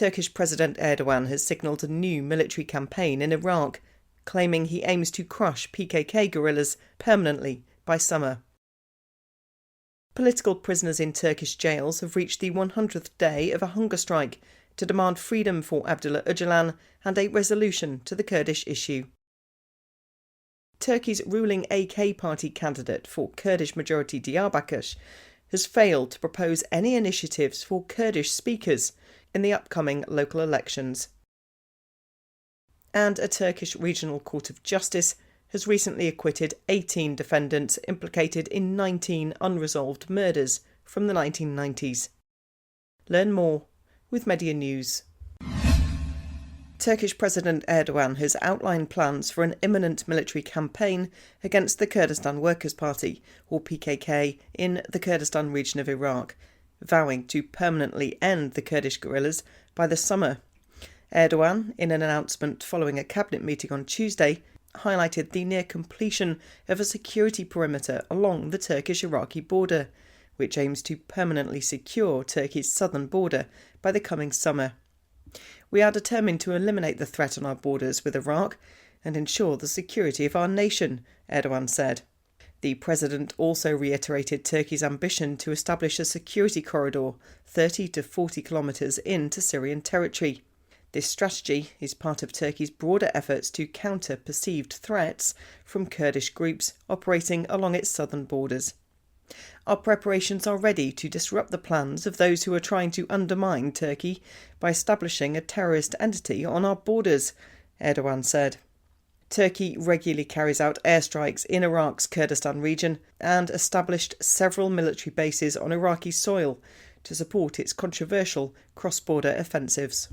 Turkish President Erdoğan has signalled a new military campaign in Iraq, claiming he aims to crush PKK guerrillas permanently by summer. Political prisoners in Turkish jails have reached the 100th day of a hunger strike to demand freedom for Abdullah Öcalan and a resolution to the Kurdish issue. Turkey's ruling AK party candidate for Kurdish-majority Diyarbakir has failed to propose any initiatives for Kurdish speakers in the upcoming local elections. And a Turkish regional court of justice has recently acquitted 18 defendants implicated in 19 unresolved murders from the 1990s. Learn more with Medya News. Turkish President Erdoğan has outlined plans for an imminent military campaign against the Kurdistan Workers' Party, or PKK, in the Kurdistan region of Iraq, vowing to permanently end the Kurdish guerrillas by the summer. Erdoğan, in an announcement following a cabinet meeting on Tuesday, highlighted the near completion of a security perimeter along the Turkish-Iraqi border, which aims to permanently secure Turkey's southern border by the coming summer. "We are determined to eliminate the threat on our borders with Iraq and ensure the security of our nation," Erdoğan said. The president also reiterated Turkey's ambition to establish a security corridor 30 to 40 kilometres into Syrian territory. This strategy is part of Turkey's broader efforts to counter perceived threats from Kurdish groups operating along its southern borders. "Our preparations are ready to disrupt the plans of those who are trying to undermine Turkey by establishing a terrorist entity on our borders," Erdoğan said. Turkey regularly carries out airstrikes in Iraq's Kurdistan region and established several military bases on Iraqi soil to support its controversial cross-border offensives.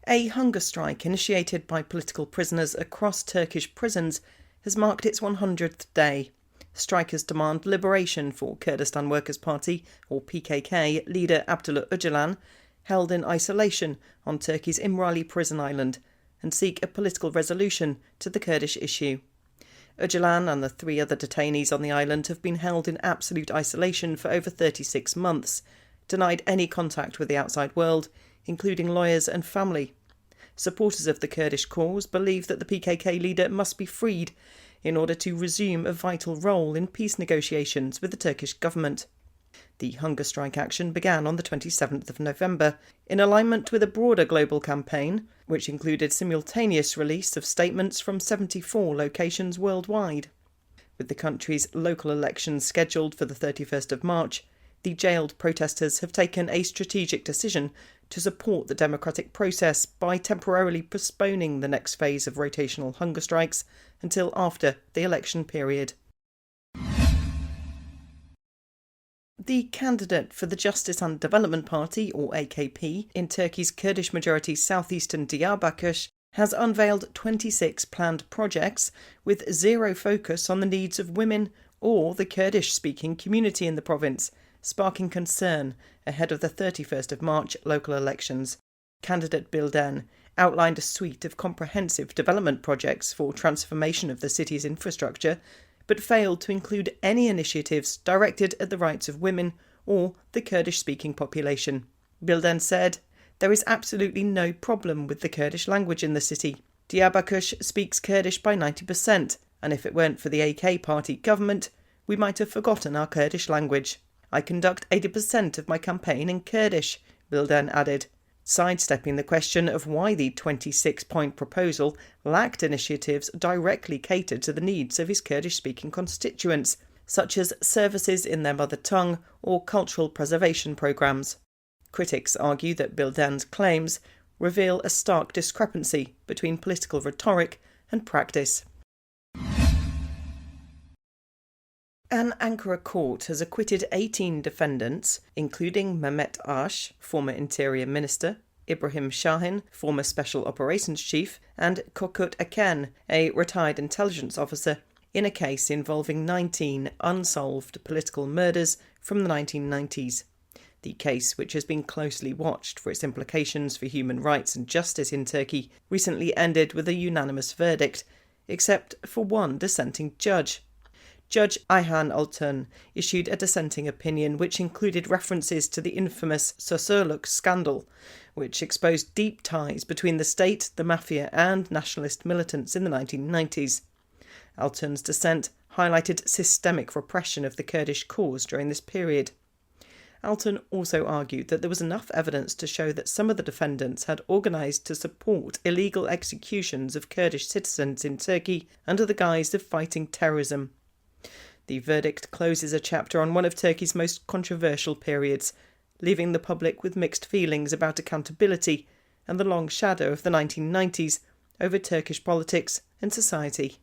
A hunger strike initiated by political prisoners across Turkish prisons has marked its 100th day. Strikers demand liberation for Kurdistan Workers' Party, or PKK, leader Abdullah Öcalan, held in isolation on Turkey's İmralı prison island, and seek a political resolution to the Kurdish issue. Öcalan and the 3 other detainees on the island have been held in absolute isolation for over 36 months, denied any contact with the outside world, including lawyers and family. Supporters of the Kurdish cause believe that the PKK leader must be freed in order to resume a vital role in peace negotiations with the Turkish government. The hunger strike action began on the 27th of November, in alignment with a broader global campaign, which included simultaneous release of statements from 74 locations worldwide. With the country's local elections scheduled for the 31st of March, the jailed protesters have taken a strategic decision to support the democratic process by temporarily postponing the next phase of rotational hunger strikes until after the election period. The candidate for the Justice and Development Party, or AKP, in Turkey's Kurdish-majority southeastern Diyarbakir has unveiled 26 planned projects with zero focus on the needs of women or the Kurdish-speaking community in the province, sparking concern ahead of the 31st of March local elections. Candidate Bilden outlined a suite of comprehensive development projects for transformation of the city's infrastructure, but failed to include any initiatives directed at the rights of women or the Kurdish-speaking population. Bilden said, "There is absolutely no problem with the Kurdish language in the city. Diyarbakir speaks Kurdish by 90%, and if it weren't for the AK party government, we might have forgotten our Kurdish language. I conduct 80% of my campaign in Kurdish," Bilden added, sidestepping the question of why the 26-point proposal lacked initiatives directly catered to the needs of his Kurdish-speaking constituents, such as services in their mother tongue or cultural preservation programmes. Critics argue that Bilden's claims reveal a stark discrepancy between political rhetoric and practice. An Ankara court has acquitted 18 defendants, including Mehmet Aş, former Interior Minister, Ibrahim Şahin, former Special Operations Chief, and Korkut Eken, a retired intelligence officer, in a case involving 19 unsolved political murders from the 1990s. The case, which has been closely watched for its implications for human rights and justice in Turkey, recently ended with a unanimous verdict, except for one dissenting judge. Judge Ayhan Altun issued a dissenting opinion which included references to the infamous Susurluk scandal, which exposed deep ties between the state, the mafia and nationalist militants in the 1990s. Altun's dissent highlighted systemic repression of the Kurdish cause during this period. Altun also argued that there was enough evidence to show that some of the defendants had organised to support illegal executions of Kurdish citizens in Turkey under the guise of fighting terrorism. The verdict closes a chapter on one of Turkey's most controversial periods, leaving the public with mixed feelings about accountability and the long shadow of the 1990s over Turkish politics and society.